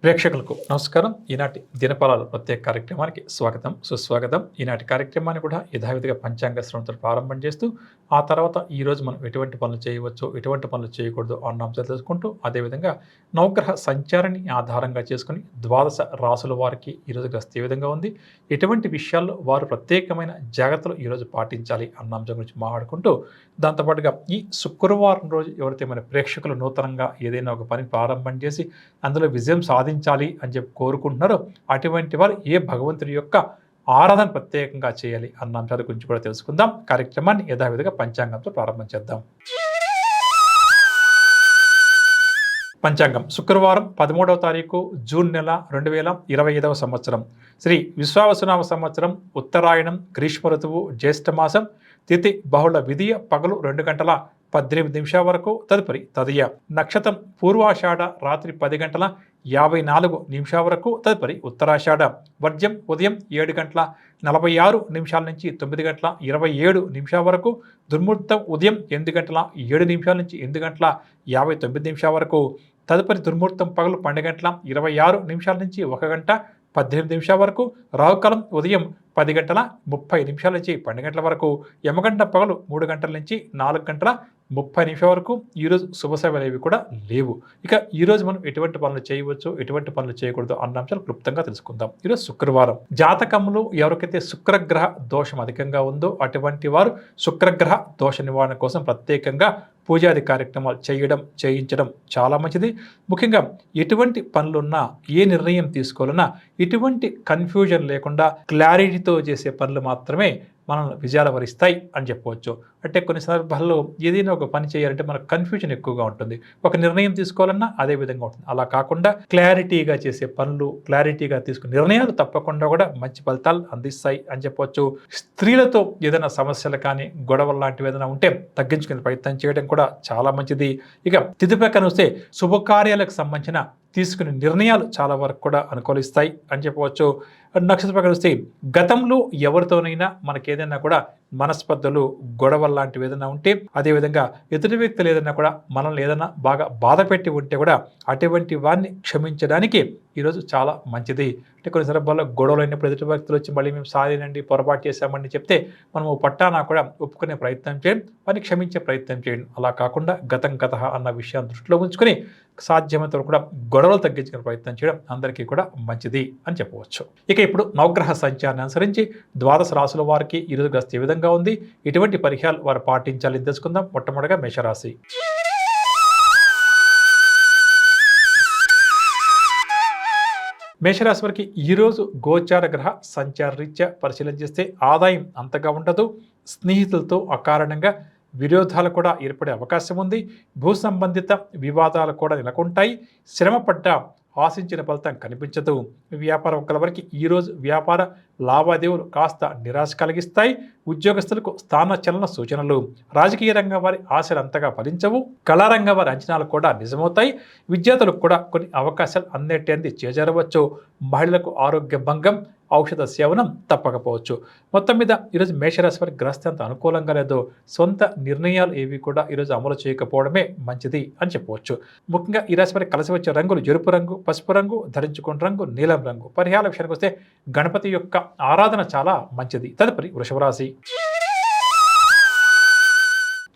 ప్రేక్షకులకు నమస్కారం. ఈనాటి దినఫలాలు ప్రత్యేక కార్యక్రమానికి స్వాగతం, సుస్వాగతం. ఈనాటి కార్యక్రమాన్ని కూడా యథావిధిగా పంచాంగ శ్రవణంతో ప్రారంభం చేస్తూ, ఆ తర్వాత ఈరోజు మనం ఎటువంటి పనులు చేయవచ్చో, ఎటువంటి పనులు చేయకూడదో అన్న అంశాలు తెలుసుకుంటూ, అదేవిధంగా నవగ్రహ సంచారాన్ని ఆధారంగా చేసుకుని ద్వాదశ రాసుల వారికి ఈరోజు గ్రస్తు ఏ విధంగా ఉంది, ఎటువంటి విషయాల్లో వారు ప్రత్యేకమైన జాగ్రత్తలు ఈరోజు పాటించాలి అన్న అంశం గురించి మాట్లాడుకుంటూ, దాంతోపాటుగా ఈ శుక్రవారం రోజు ఎవరైతే మన ప్రేక్షకులు నూతనంగా ఏదైనా ఒక పని ప్రారంభం చేసి అందులో విజయం సాధించాలి అని చెప్పి కోరుకుంటున్నారో అటువంటి వారు ఏ భగవంతుడి యొక్క ఆరాధన ప్రత్యేకంగా చేయాలి అన్న అంశాల గురించి కూడా తెలుసుకుందాం. కార్యక్రమాన్ని యథావిధిగా పంచాంగంతో ప్రారంభం చేద్దాం. పంచాంగం శుక్రవారం 13వ తారీఖు జూన్ నెల 2025 సంవత్సరం. శ్రీ విశ్వావసునామ సంవత్సరం, ఉత్తరాయణం, గ్రీష్మ ఋతువు, జ్యేష్ఠమాసం, తిథి బహుళ విధియ, పగలు 2 గంటల 18 నిమిషాల వరకు, తదుపరి తదియ. నక్షత్రం పూర్వాషాఢ, రాత్రి 10 గంటల 54 నిమిషాల వరకు, తదుపరి ఉత్తరాషాఢ. వర్జ్యం ఉదయం 7 గంటల 46 నిమిషాల నుంచి 9 గంటల 27 నిమిషాల వరకు. దుర్ముహూర్తం ఉదయం 8 గంటల 7 నిమిషాల నుంచి 8 గంటల 59 నిమిషాల వరకు. తదుపరి దుర్ముహూర్తం పగలు 12 గంటల 26 నిమిషాల నుంచి 1 గంట 18 నిమిషాల వరకు. రాహుకాలం ఉదయం 10 గంటల 30 నిమిషాల నుంచి 12 గంటల వరకు. యమగంట పగలు 3 గంటల నుంచి 4 గంటల 30 నిమిషాల వరకు. ఈరోజు శుభ సేవలు ఏవి కూడా లేవు. ఇక ఈరోజు మనం ఎటువంటి పనులు చేయవచ్చు, ఎటువంటి పనులు చేయకూడదు అన్న అంశాలు క్లుప్తంగా తెలుసుకుందాం. ఈరోజు శుక్రవారం. జాతకంలో ఎవరికైతే శుక్రగ్రహ దోషం అధికంగా ఉందో అటువంటి వారు శుక్రగ్రహ దోష నివారణ కోసం ప్రత్యేకంగా పూజాది కార్యక్రమాలు చేయించడం చాలా మంచిది. ముఖ్యంగా ఎటువంటి పనులున్నా, ఏ నిర్ణయం తీసుకోవాలన్నా ఎటువంటి కన్ఫ్యూజన్ లేకుండా క్లారిటీతో చేసే పనులు మాత్రమే మనల్ని విజయాలు వరిస్తాయి అని చెప్పవచ్చు. అంటే కొన్ని సందర్భాల్లో ఏదైనా ఒక పని చేయాలంటే మనకు కన్ఫ్యూజన్ ఎక్కువగా ఉంటుంది. ఒక నిర్ణయం తీసుకోవాలన్నా అదే విధంగా ఉంటుంది. అలా కాకుండా క్లారిటీగా చేసే పనులు, క్లారిటీగా తీసుకునే నిర్ణయాలు తప్పకుండా కూడా మంచి ఫలితాలు అందిస్తాయి అని చెప్పవచ్చు. స్త్రీలతో ఏదైనా సమస్యలు కానీ, గొడవలు లాంటివి ఏదైనా ఉంటే తగ్గించుకునే ప్రయత్నం చేయడం కూడా చాలా మంచిది. ఇక తిథి ప్రకారం వస్తే శుభకార్యాలకు సంబంధించిన తీసుకునే నిర్ణయాలు చాలా వరకు కూడా అనుకూలిస్తాయి అని చెప్పవచ్చు. నక్షత్ర ప్రకారం వస్తే గతంలో ఎవరితోనైనా మనకేదైనా కూడా మనస్పర్ధలు, గొడవలు లాంటివి ఏదైనా ఉంటే, అదేవిధంగా ఎదుటి వ్యక్తులు ఏదైనా కూడా మనల్ని ఏదైనా బాగా బాధ పెట్టి ఉంటే కూడా అటువంటి వారిని క్షమించడానికి ఈరోజు చాలా మంచిది. అంటే కొన్ని సందర్భాల్లో గొడవలు అయినప్పుడు ఎదుటి వ్యక్తులు వచ్చి మళ్ళీ మేము సారీనండి, పొరపాటు చేశామని చెప్తే మనము పట్టానా కూడా ఒప్పుకునే ప్రయత్నం చేయండి, వారిని క్షమించే ప్రయత్నం చేయండి. అలా కాకుండా గతం గత అన్న విషయాన్ని దృష్టిలో ఉంచుకొని సాధ్యమైనంత వరకు కూడా గొడవలు తగ్గించుకునే ప్రయత్నం చేయడం అందరికీ కూడా మంచిది అని చెప్పవచ్చు. ఇక ఇప్పుడు నవగ్రహ సంచారాన్ని అనుసరించి ద్వాదశ రాశుల వారికి ఈరోజు గ్రస్తు ఏ విధంగా ఉంది, ఎటువంటి పరిహారాలు వారు పాటించాలని తెలుసుకుందాం. మొట్టమొదటిగా మేషరాశి. మేషరాశి వారికి ఈరోజు గోచార గ్రహ సంచార రీత్యా పరిశీలన చేస్తే ఆదాయం అంతగా ఉండదు. స్నేహితులతో అకారణంగా విరోధాలు కూడా ఏర్పడే అవకాశం ఉంది. భూ సంబంధిత వివాదాలు కూడా నెలకొంటాయి. శ్రమపడ్డ ఆశించిన ఫలితం కనిపించదు. వ్యాపార వర్గాల వారికి ఈరోజు వ్యాపార లావాదేవీలు కాస్త నిరాశ కలిగిస్తాయి. ఉద్యోగస్తులకు స్థానచలన సూచనలు. రాజకీయ రంగం వారి ఆశలు అంతగా ఫలించవు. కళారంగం వారి అంచనాలు కూడా నిజమవుతాయి. విద్యార్థులకు కూడా కొన్ని అవకాశాలు అందేటి చేజారవచ్చు. మహిళలకు ఆరోగ్య భంగం, ఔషధ సేవనం తప్పకపోవచ్చు. మొత్తం మీద ఈరోజు మేషరాశి వారికి గ్రస్తు అంత అనుకూలంగా లేదు. సొంత నిర్ణయాలు ఏవి కూడా ఈరోజు అమలు చేయకపోవడమే మంచిది అని చెప్పవచ్చు. ముఖ్యంగా ఈ రాశి వారికి కలిసి వచ్చే రంగులు ఎరుపు రంగు, పసుపు రంగు, ధరించుకున్న రంగు నీలం రంగు. పరిహార విషయానికి వస్తే గణపతి యొక్క ఆరాధన చాలా మంచిది. తదుపరి వృషభ రాశి.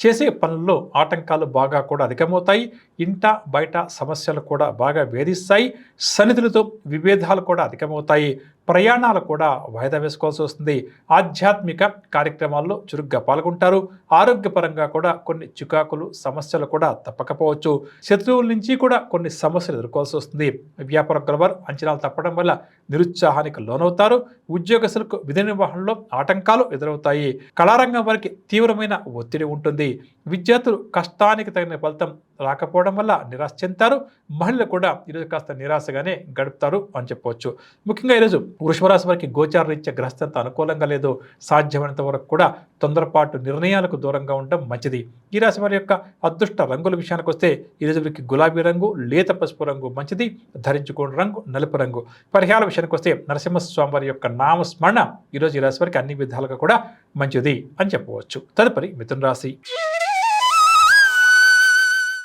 చేసే పనుల్లో ఆటంకాలు బాగా కూడా అధికమవుతాయి. ఇంట బయట సమస్యలు కూడా బాగా వేధిస్తాయి. సన్నిధులతో విభేదాలు కూడా అధికమవుతాయి. ప్రయాణాలు కూడా వాయిదా వేసుకోవాల్సి వస్తుంది. ఆధ్యాత్మిక కార్యక్రమాల్లో చురుగ్గా పాల్గొంటారు. ఆరోగ్యపరంగా కూడా కొన్ని చికాకులు, సమస్యలు కూడా తప్పకపోవచ్చు. శత్రువుల నుంచి కూడా కొన్ని సమస్యలు ఎదుర్కోవాల్సి వస్తుంది. వ్యాపార వారు అంచనాలు తప్పడం వల్ల నిరుత్సాహానికి లోనవుతారు. ఉద్యోగస్తులకు విధి నిర్వహణలో ఆటంకాలు ఎదురవుతాయి. కళారంగం వారికి తీవ్రమైన ఒత్తిడి ఉంటుంది. విద్యార్థులు కష్టానికి తగిన ఫలితం రాకపోవడం వల్ల నిరాశ చెందుతారు. మహిళలు కూడా ఈరోజు కాస్త నిరాశగానే గడుపుతారు అని చెప్పవచ్చు. ముఖ్యంగా ఈరోజు వృషభ రాశి వారికి గోచార రీత్యా గ్రస్తు అంత అనుకూలంగా లేదు. సాధ్యమైనంత వరకు కూడా తొందరపాటు నిర్ణయాలకు దూరంగా ఉండడం మంచిది. ఈ రాశి వారి యొక్క అదృష్ట రంగుల విషయానికి వస్తే ఈరోజు వీరికి గులాబీ రంగు, లేత పసుపు రంగు మంచిది. ధరించుకున్న రంగు నలుపు రంగు. పరిహార విషయానికి వస్తే నరసింహస్వామి వారి యొక్క నామస్మరణ ఈరోజు ఈ రాశి వారికి అన్ని విధాలుగా కూడా మంచిది అని చెప్పవచ్చు. తదుపరి మిథున రాశి.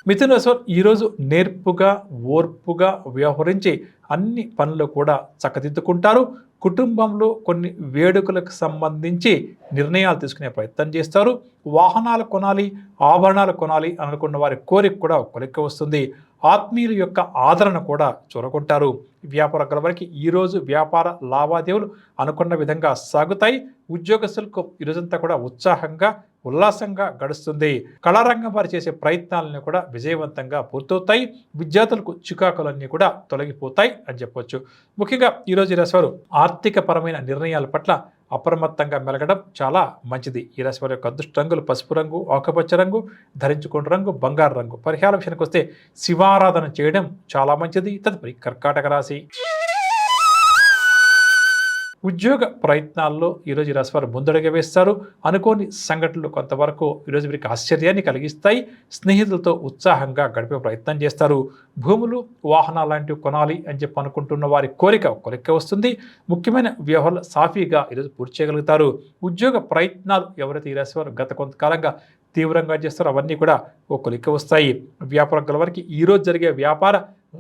మిథున రాశి వారు ఈరోజు నేర్పుగా, ఓర్పుగా వ్యవహరించి అన్ని పనులు కూడా చక్కదిద్దుకుంటారు. కుటుంబంలో కొన్ని వేడుకలకు సంబంధించి నిర్ణయాలు తీసుకునే ప్రయత్నం చేస్తారు. వాహనాలు కొనాలి, ఆభరణాలు కొనాలి అనుకున్న వారి కోరిక కూడా కొలిక్కి వస్తుంది. ఆత్మీయుల యొక్క ఆదరణ కూడా చూరగొంటారు. వ్యాపార వారికి ఈరోజు వ్యాపార లావాదేవీలు అనుకున్న విధంగా సాగుతాయి. ఉద్యోగస్తులకు ఈరోజంతా కూడా ఉత్సాహంగా, ఉల్లాసంగా గడుస్తుంది. కళారంగం వారు చేసే ప్రయత్నాలన్నీ కూడా విజయవంతంగా పూర్తవుతాయి. విద్యార్థులకు చికాకులన్నీ కూడా తొలగిపోతాయి అని చెప్పొచ్చు. ముఖ్యంగా ఈరోజు ఈ రాశి వారు ఆర్థిక పరమైన నిర్ణయాల పట్ల అప్రమత్తంగా మెలగడం చాలా మంచిది. ఈ రాశి వారి యొక్క అదృష్ట రంగులు పసుపు రంగు, ఆకుపచ్చ రంగు, ధరించుకున్న రంగు బంగారు రంగు. పరిహార విషయానికి వస్తే శివారాధన చేయడం చాలా మంచిది. తదుపరి కర్కాటక రాశి. ఉద్యోగ ప్రయత్నాల్లో ఈరోజు ఈ రాశి వారు ముందడుగు వేస్తారు. అనుకోని సంఘటనలు కొంతవరకు ఈరోజు వీరికి ఆశ్చర్యాన్ని కలిగిస్తాయి. స్నేహితులతో ఉత్సాహంగా గడిపే ప్రయత్నం చేస్తారు. భూములు, వాహనాలు లాంటివి కొనాలి అని చెప్పి అనుకుంటున్న వారి కోరిక కొలిక్కి వస్తుంది. ముఖ్యమైన వ్యవహారాలు సాఫీగా ఈరోజు పూర్తి చేయగలుగుతారు. ఉద్యోగ ప్రయత్నాలు ఎవరైతే ఈ రాశి వారు గత కొంతకాలంగా తీవ్రంగా చేస్తారో అవన్నీ కూడా ఓ కొలిక్కి వస్తాయి. వ్యాపార వారికి ఈరోజు జరిగే వ్యాపార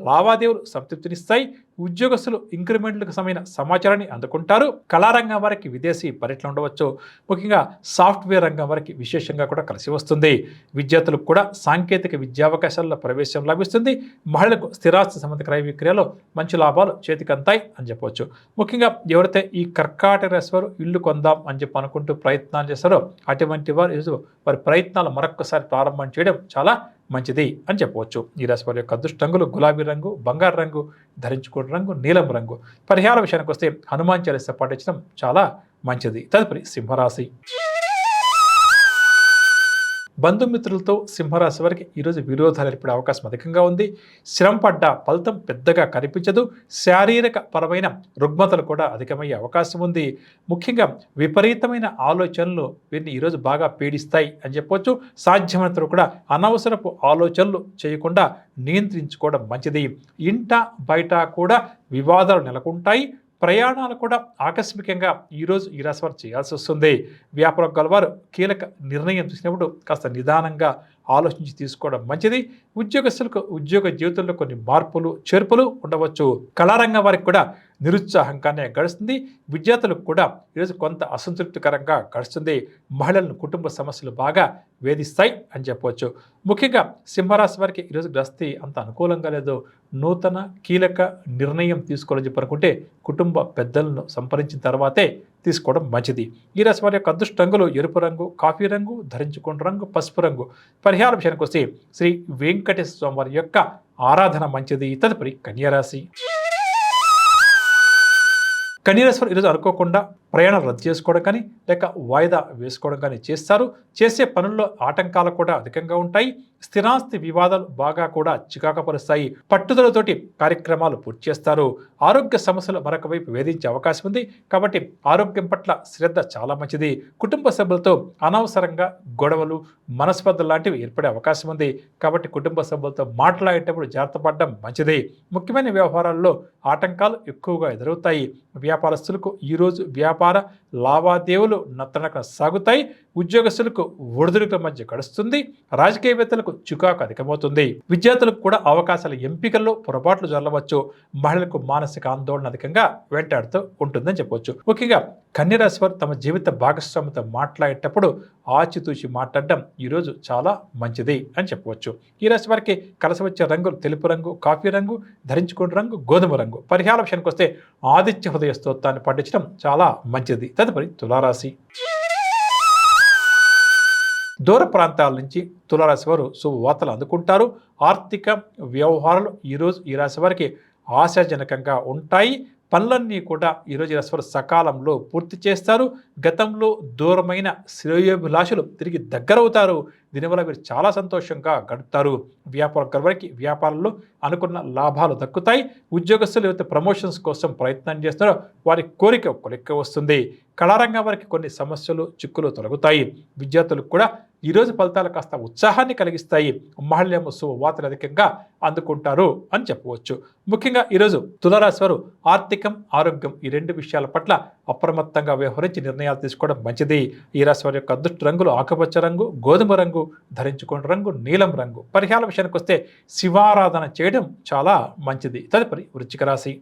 లావాదేవీలు సంతృప్తినిస్తాయి. ఉద్యోగస్తులు ఇంక్రిమెంట్లకు సంబంధించిన సమాచారాన్ని అందుకుంటారు. కళారంగం వారికి విదేశీ పర్యటన ఉండవచ్చు. ముఖ్యంగా సాఫ్ట్వేర్ రంగం వారికి విశేషంగా కూడా కలిసి వస్తుంది. విద్యార్థులకు కూడా సాంకేతిక విద్యావకాశాల్లో ప్రవేశం లభిస్తుంది. మహిళలకు స్థిరాస్తి సంబంధిత క్రయ విక్రయాల్లో మంచి లాభాలు చేతికంతాయి అని చెప్పవచ్చు. ముఖ్యంగా ఎవరైతే ఈ కర్కాటక రాశి వారు ఇల్లు కొందాం అని చెప్పి అనుకుంటూ ప్రయత్నాలు చేస్తారో అటువంటి వారు వారి ప్రయత్నాలు మరొకసారి ప్రారంభం చేయడం చాలా మంచిది అని చెప్పవచ్చు. ఈ రాశి వారి యొక్క అదృష్ట రంగులు గులాబీ రంగు, బంగారు రంగు, ధరించుకున్న రంగు నీలం రంగు. పరిహార విషయానికి వస్తే హనుమాన్ చాలీసా పాటించడం చాలా మంచిది. తదుపరి సింహరాశి. బంధుమిత్రులతో సింహరాశి వారికి ఈరోజు విరోధాలు ఏర్పడే అవకాశం అధికంగా ఉంది. శ్రమ పడ్డ ఫలితం పెద్దగా కనిపించదు. శారీరక పరమైన రుగ్మతలు కూడా అధికమయ్యే అవకాశం ఉంది. ముఖ్యంగా విపరీతమైన ఆలోచనలు వీరిని ఈరోజు బాగా పీడిస్తాయి అని చెప్పొచ్చు. సాధ్యమైనంత కూడా అనవసరపు ఆలోచనలు చేయకుండా నియంత్రించుకోవడం మంచిది. ఇంట బయట కూడా వివాదాలు నెలకొంటాయి. ప్రయాణాలు కూడా ఆకస్మికంగా ఈరోజు ఈ రాశి వారు చేయాల్సి వస్తుంది. వ్యాపారం గలవారు కీలక నిర్ణయం తీసుకున్నప్పుడు కాస్త నిదానంగా ఆలోచించి తీసుకోవడం మంచిది. ఉద్యోగస్తులకు ఉద్యోగ జీవితంలో కొన్ని మార్పులు చేర్పులు ఉండవచ్చు. కళారంగం వారికి కూడా నిరుత్సాహంగానే గడుస్తుంది. విద్యార్థులకు కూడా ఈరోజు కొంత అసంతృప్తికరంగా గడుస్తుంది. మహిళలను కుటుంబ సమస్యలు బాగా వేధిస్తాయి అని చెప్పవచ్చు. ముఖ్యంగా సింహరాశి వారికి ఈరోజు గ్రస్తి అంత అనుకూలంగా లేదు. నూతన కీలక నిర్ణయం తీసుకోవాలని చెప్పి అనుకుంటే కుటుంబ పెద్దలను సంప్రదించిన తర్వాతే తీసుకోవడం మంచిది. ఈ రాశి వారి యొక్క అదృష్ట రంగులు ఎరుపు రంగు, కాఫీ రంగు, ధరించుకున్న రంగు పసుపు రంగు. పరిహార విషయానికి వస్తే శ్రీ వెంకటేశ్వర స్వామి వారి యొక్క ఆరాధన మంచిది. తదుపరి కన్యారాశి. కన్యారాశి వారు ఈరోజు అనుకోకుండా ప్రయాణం రద్దు చేసుకోవడం కానీ లేక వాయిదా వేసుకోవడం కానీ చేస్తారు. చేసే పనుల్లో ఆటంకాలు కూడా అధికంగా ఉంటాయి. స్థిరాస్తి వివాదాలు బాగా కూడా చికాకుపరుస్తాయి. పట్టుదలతోటి కార్యక్రమాలు పూర్తి చేస్తారు. ఆరోగ్య సమస్యలు మరొక వైపు వేధించే అవకాశం ఉంది. కాబట్టి ఆరోగ్యం పట్ల శ్రద్ధ చాలా మంచిది. కుటుంబ సభ్యులతో అనవసరంగా గొడవలు, మనస్పర్ధలు లాంటివి ఏర్పడే అవకాశం ఉంది. కాబట్టి కుటుంబ సభ్యులతో మాట్లాడేటప్పుడు జాగ్రత్త పడడం మంచిది. ముఖ్యమైన వ్యవహారాల్లో ఆటంకాలు ఎక్కువగా ఎదురవుతాయి. వ్యాపారస్తులకు ఈరోజు వ్యాపార లావాదేవీలు నత్తనక సాగుతాయి. ఉద్యోగస్తులకు ఒడిదుడుకుల మధ్య గడుస్తుంది. రాజకీయవేత్తలకు చికాకు అధికమవుతుంది. విద్యార్థులకు కూడా అవకాశాల ఎంపికల్లో పొరపాట్లు జరగవచ్చు. మహిళలకు మానసిక ఆందోళన అధికంగా వెంటాడుతూ ఉంటుందని చెప్పవచ్చు. ముఖ్యంగా కన్యరాశి వారు తమ జీవిత భాగస్వామితో మాట్లాడేటప్పుడు ఆచితూచి మాట్లాడడం ఈరోజు చాలా మంచిది అని చెప్పవచ్చు. ఈ రాశి వారికి కలిసి వచ్చే రంగులు తెలుపు రంగు, కాఫీ రంగు, ధరించుకున్న రంగు గోధుమ రంగు. పరిహార విషయానికి వస్తే ఆదిత్య హృదయ స్తోత్రాన్ని పఠించడం చాలా మంచిది. తదుపరి తులారాశి. దూర ప్రాంతాల నుంచి తులారాశి వారు శుభవార్తలు అందుకుంటారు. ఆర్థిక వ్యవహారాలు ఈరోజు ఈ రాశి వారికి ఆశాజనకంగా ఉంటాయి. పనులన్నీ కూడా ఈరోజు రాశి వారు సకాలంలో పూర్తి చేస్తారు. గతంలో దూరమైన శ్రేయోభిలాషులు తిరిగి దగ్గరవుతారు. దీనివల్ల వీరు చాలా సంతోషంగా గడుపుతారు. వ్యాపార వారికి వ్యాపారంలో అనుకున్న లాభాలు దక్కుతాయి. ఉద్యోగస్తులు ఎవరైతే ప్రమోషన్స్ కోసం ప్రయత్నం చేస్తారో వారి కోరిక కొలిక్కి వస్తుంది. కళారంగం వారికి కొన్ని సమస్యలు చిక్కులు తొలగుతాయి. విద్యార్థులకు కూడా ఈరోజు ఫలితాలు కాస్త ఉత్సాహాన్ని కలిగిస్తాయి. మహిళలేమో శుభవార్తలు అధికంగా అందుకుంటారు అని చెప్పవచ్చు. ముఖ్యంగా ఈరోజు తులారాశి వారు ఆర్థికం, ఆరోగ్యం ఈ రెండు విషయాల పట్ల అప్రమత్తంగా వ్యవహరించి నిర్ణయాలు తీసుకోవడం మంచిది. ఈ రాశి వారి యొక్క అదృష్ట రంగులు ఆకుపచ్చ రంగు, గోధుమ రంగు, ధరించుకున్న రంగు నీలం రంగు. పరిహార విషయానికి వస్తే శివారాధన చేయడం చాలా మంచిది. తదుపరి వృశ్చిక రాశి.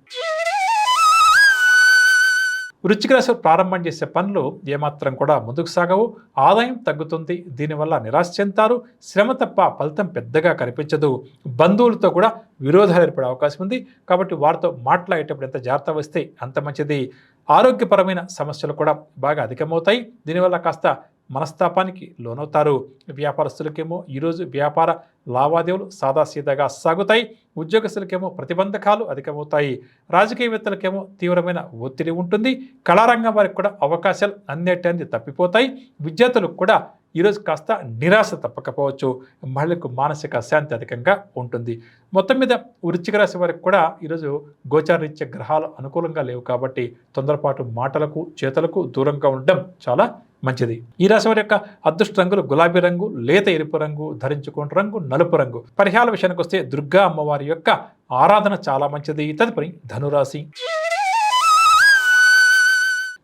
వృశ్చిక రాశి ప్రారంభం చేసే పనులు ఏమాత్రం కూడా ముందుకు సాగవు. ఆదాయం తగ్గుతుంది. దీనివల్ల నిరాశ చెందుతారు. శ్రమ తప్ప ఫలితం పెద్దగా కనిపించదు. బంధువులతో కూడా విరోధాలు ఏర్పడే అవకాశం ఉంది. కాబట్టి వారితో మాట్లాడేటప్పుడు ఎంత జాగ్రత్త వస్తే అంత మంచిది. ఆరోగ్యపరమైన సమస్యలు కూడా బాగా అధికమవుతాయి. దీనివల్ల కాస్త మనస్తాపానికి లోనవుతారు. వ్యాపారస్తులకేమో ఈరోజు వ్యాపార లావాదేవీలు సాదాసీదాగా సాగుతాయి. ఉద్యోగస్తులకేమో ప్రతిబంధకాలు అధికమవుతాయి. రాజకీయవేత్తలకేమో తీవ్రమైన ఒత్తిడి ఉంటుంది. కళారంగం వారికి కూడా అవకాశాలు అన్నిటి తప్పిపోతాయి. విద్యార్థులకు కూడా ఈరోజు కాస్త నిరాశ తప్పకపోవచ్చు. మహిళలకు మానసిక శాంతి అధికంగా ఉంటుంది. మొత్తం మీద వృశ్చిక రాశి వారికి కూడా ఈరోజు గోచారరీత్యా గ్రహాలు అనుకూలంగా లేవు కాబట్టి తొందరపాటు మాటలకు చేతలకు దూరంగా ఉండడం చాలా మంచిది. ఈ రాశి వారి యొక్క అదృష్ట రంగులు గులాబీ రంగు, లేత ఎరుపు రంగు, ధరించుకున్న రంగు నలుపు రంగు. పరిహార విషయానికి వస్తే దుర్గా అమ్మవారి యొక్క ఆరాధన చాలా మంచిది. తదుపరి ధనురాశి.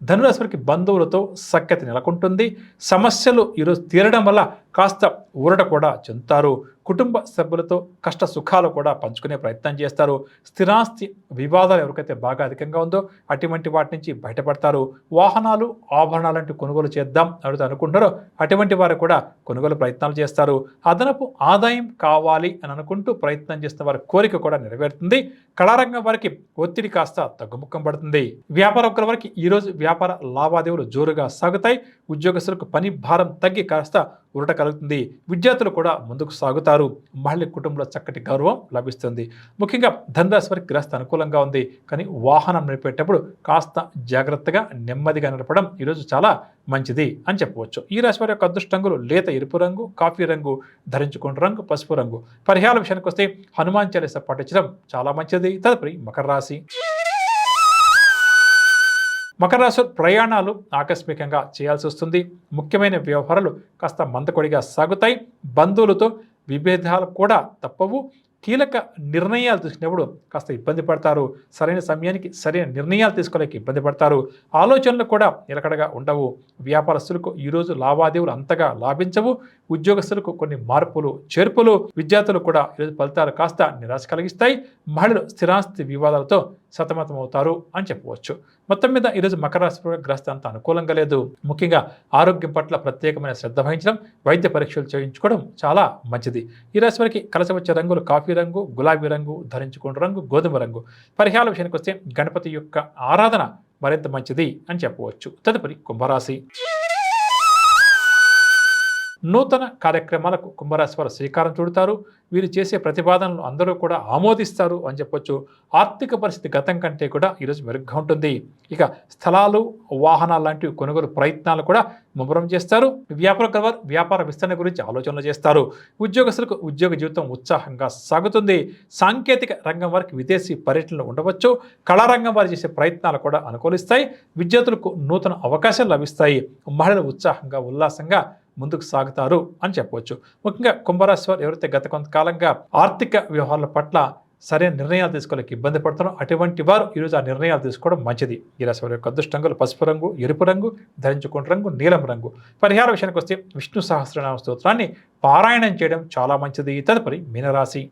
ధనురాశి వారికి బంధువులతో సఖ్యత నెలకొంటుంది. సమస్యలు ఈరోజు తీరడం వల్ల కాస్త ఊరట కూడా చెందుతారు. కుటుంబ సభ్యులతో కష్ట సుఖాలు కూడా పంచుకునే ప్రయత్నం చేస్తారు. స్థిరాస్తి వివాదాలు ఎవరికైతే బాగా అధికంగా ఉందో అటువంటి వాటి నుంచి బయటపడతారు. వాహనాలు, ఆభరణాలు లాంటి కొనుగోలు చేద్దాం అనుకుంటారో అటువంటి వారు కూడా కొనుగోలు ప్రయత్నాలు చేస్తారు. అదనపు ఆదాయం కావాలి అని అనుకుంటూ ప్రయత్నం చేస్తున్న వారి కోరిక కూడా నెరవేరుతుంది. కళారంగం వారికి ఒత్తిడి కాస్త తగ్గుముఖం పడుతుంది. వ్యాపారస్తుల వారికి ఈరోజు వ్యాపార లావాదేవీలు జోరుగా సాగుతాయి. ఉద్యోగస్తులకు పని భారం తగ్గి కాస్త ఊరట కలుగుతుంది. విద్యార్థులు కూడా ముందుకు సాగుతారు. మహిళ కుటుంబంలో చక్కటి గౌరవం లభిస్తుంది. ముఖ్యంగా ధనురాశి వారికి గ్రస్త అనుకూలంగా ఉంది. కానీ వాహనం నడిపేటప్పుడు కాస్త జాగ్రత్తగా నెమ్మదిగా నడపడం ఈరోజు చాలా మంచిది అని చెప్పవచ్చు. ఈ రాశి వారి యొక్క అదృష్ట రంగులు లేత ఎరుపు రంగు, కాఫీ రంగు, ధరించుకున్న రంగు పసుపు రంగు. పరిహార విషయానికి వస్తే హనుమాన్ చాలీసా పఠించడం చాలా మంచిది. తదుపరి మకర రాశి. మకర రాశి ప్రయాణాలు ఆకస్మికంగా చేయాల్సి వస్తుంది. ముఖ్యమైన వ్యవహారాలు కాస్త మందకొడిగా సాగుతాయి. బంధువులతో విభేదాలు కూడా తప్పవు. కీలక నిర్ణయాలు తీసుకునేప్పుడు కాస్త ఇబ్బంది పడతారు. సరైన సమయానికి సరైన నిర్ణయాలు తీసుకోలేక ఇబ్బంది పడతారు. ఆలోచనలు కూడా నిలకడగా ఉండవు. వ్యాపారస్తులకు ఈరోజు లావాదేవీలు అంతగా లాభించవు. ఉద్యోగస్తులకు కొన్ని మార్పులు చేర్పులు. విద్యార్థులు కూడా ఈరోజు ఫలితాలు కాస్త నిరాశ కలిగిస్తాయి. మహిళలు స్థిరాస్తి వివాదాలతో సతమతమవుతారు అని చెప్పవచ్చు. మొత్తం మీద ఈరోజు మకర రాశి గ్రస్త అంత అనుకూలంగా లేదు. ముఖ్యంగా ఆరోగ్యం పట్ల ప్రత్యేకమైన శ్రద్ధ వహించడం, వైద్య పరీక్షలు చేయించుకోవడం చాలా మంచిది. ఈ రాశి వారికి కలిసి వచ్చే రంగులు కాఫీ రంగు, గులాబీ రంగు, ధరించుకున్న రంగు గోధుమ రంగు. పరిహార విషయానికి వస్తే గణపతి యొక్క ఆరాధన మరింత మంచిది అని చెప్పవచ్చు. తదుపరి కుంభరాశి. నూతన కార్యక్రమాలకు కుంభరాశి వారు శ్రీకారం చుడతారు. వీరు చేసే ప్రతిపాదనలు అందరూ కూడా ఆమోదిస్తారు అని చెప్పొచ్చు. ఆర్థిక పరిస్థితి గతం కంటే కూడా ఈరోజు మెరుగ్గా ఉంటుంది. ఇక స్థలాలు, వాహనాలు లాంటి కొనుగోలు ప్రయత్నాలు కూడా ముమ్మరం చేస్తారు. వ్యాపార విస్తరణ గురించి ఆలోచనలు చేస్తారు. ఉద్యోగస్తులకు ఉద్యోగ జీవితం ఉత్సాహంగా సాగుతుంది. సాంకేతిక రంగం వారికి విదేశీ పర్యటనలు ఉండవచ్చు. కళారంగం వారు చేసే ప్రయత్నాలు కూడా అనుకూలిస్తాయి. విద్యార్థులకు నూతన అవకాశాలు లభిస్తాయి. మహిళలు ఉత్సాహంగా ఉల్లాసంగా ముందుకు సాగుతారు అని చెప్పవచ్చు. ముఖ్యంగా కుంభరాశి వారు ఎవరైతే గత కొంతకాలంగా ఆర్థిక వ్యవహారాల పట్ల సరైన నిర్ణయాలు తీసుకోలేక ఇబ్బంది పడుతున్నారో అటువంటి వారు ఈరోజు ఆ నిర్ణయాలు తీసుకోవడం మంచిది. ఈ రాశి వారి యొక్క అదృష్ట రంగులు పసుపు రంగు, ఎరుపు రంగు, ధరించుకున్న రంగు నీలం రంగు. పరిహార విషయానికి వస్తే విష్ణు సహస్రనామ స్తోత్రాన్ని పారాయణం చేయడం చాలా మంచిది. తదుపరి మీనరాశి.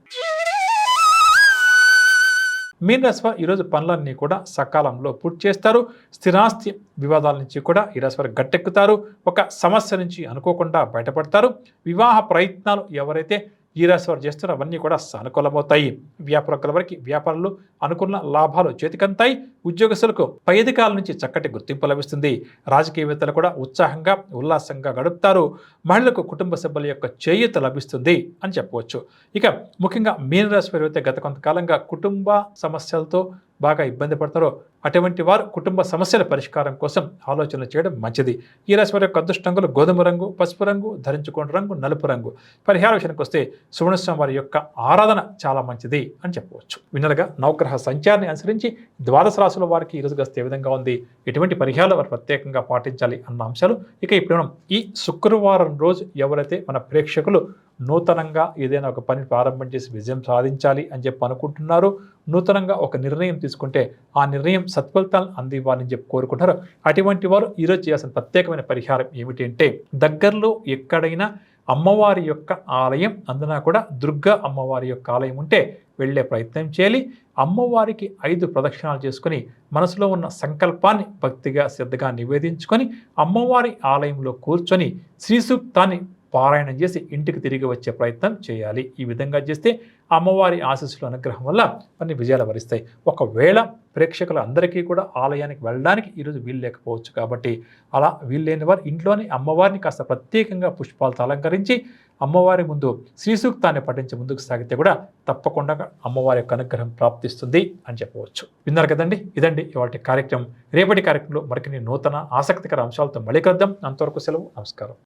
మీనరాశి వారు ఈరోజు పనులన్నీ కూడా సకాలంలో పూర్తి చేస్తారు. స్థిరాస్తి వివాదాల నుంచి కూడా ఈ రాశి వారు గట్టెక్కుతారు. ఒక సమస్య నుంచి అనుకోకుండా బయటపడతారు. వివాహ ప్రయత్నాలు ఎవరైతే ఈ రాశి వారు చేస్తున్న అవన్నీ కూడా సానుకూలమవుతాయి. వ్యాపారస్తుల వారికి వ్యాపారంలో అనుకున్న లాభాలు చేతికంతాయి. ఉద్యోగస్తులకు పై అధికారుల నుంచి చక్కటి గుర్తింపు లభిస్తుంది. రాజకీయవేత్తలు కూడా ఉత్సాహంగా ఉల్లాసంగా గడుపుతారు. మహిళలకు కుటుంబ సభ్యుల యొక్క చేయూత లభిస్తుంది అని చెప్పవచ్చు. ఇక ముఖ్యంగా మీనరాశి వారు అయితే గత కొంతకాలంగా కుటుంబ సమస్యలతో బాగా ఇబ్బంది పడతారో అటువంటి వారు కుటుంబ సమస్యల పరిష్కారం కోసం ఆలోచనలు చేయడం మంచిది. ఈ రాశి వారి యొక్క అదృష్ట రంగులు గోధుమ రంగు, పసుపు రంగు, ధరించుకున్న రంగు నలుపు రంగు. పరిహార విషయానికి వస్తే సువర్ణస్వామి వారి యొక్క ఆరాధన చాలా మంచిది అని చెప్పవచ్చు. విన్నరగా నవగ్రహ సంచారాన్ని అనుసరించి ద్వాదశ రాశులు రాశుల వారికి ఈరోజు గస్తు ఏ విధంగా ఉంది, ఎటువంటి పరిహారాలు వారు ప్రత్యేకంగా పాటించాలి అన్న అంశాలు ఇక ఇప్పుడు మనం ఈ శుక్రవారం రోజు ఎవరైతే మన ప్రేక్షకులు నూతనంగా ఏదైనా ఒక పని ప్రారంభం చేసి విజయం సాధించాలి అని చెప్పి అనుకుంటున్నారు, నూతనంగా ఒక నిర్ణయం తీసుకుంటే ఆ నిర్ణయం సత్ఫలితాలను అందివ్వాలని చెప్పి కోరుకుంటారు. అటువంటి వారు ఈరోజు చేయాల్సిన ప్రత్యేకమైన పరిహారం ఏమిటి అంటే, దగ్గరలో ఎక్కడైనా అమ్మవారి యొక్క ఆలయం, అందున కూడా దుర్గా అమ్మవారి యొక్క ఆలయం ఉంటే వెళ్ళే ప్రయత్నం చేయాలి. అమ్మవారికి 5 ప్రదక్షిణాలు చేసుకుని మనసులో ఉన్న సంకల్పాన్ని భక్తిగా శ్రద్ధగా నివేదించుకొని అమ్మవారి ఆలయంలో కూర్చొని శ్రీ సూక్తాన్ని పారాయణం చేసి ఇంటికి తిరిగి వచ్చే ప్రయత్నం చేయాలి. ఈ విధంగా చేస్తే అమ్మవారి ఆశీస్సుల అనుగ్రహం వల్ల కొన్ని విజయాలు వరిస్తాయి. ఒకవేళ ప్రేక్షకుల అందరికీ కూడా ఆలయానికి వెళ్ళడానికి ఈరోజు వీలు లేకపోవచ్చు కాబట్టి అలా వీలు లేని వారు ఇంట్లోని అమ్మవారిని కాస్త ప్రత్యేకంగా పుష్పాలతో అలంకరించి అమ్మవారి ముందు శ్రీ సూక్తాన్ని పఠించి ముందుకు సాగితే కూడా తప్పకుండా అమ్మవారి యొక్క అనుగ్రహం ప్రాప్తిస్తుంది అని చెప్పవచ్చు. విన్నారు కదండి, ఇదండి ఇవాళ కార్యక్రమం. రేపటి కార్యక్రమంలో మరికొన్ని నూతన ఆసక్తికర అంశాలతో మళ్ళీ కలుద్దాం. అంతవరకు సెలవు, నమస్కారం.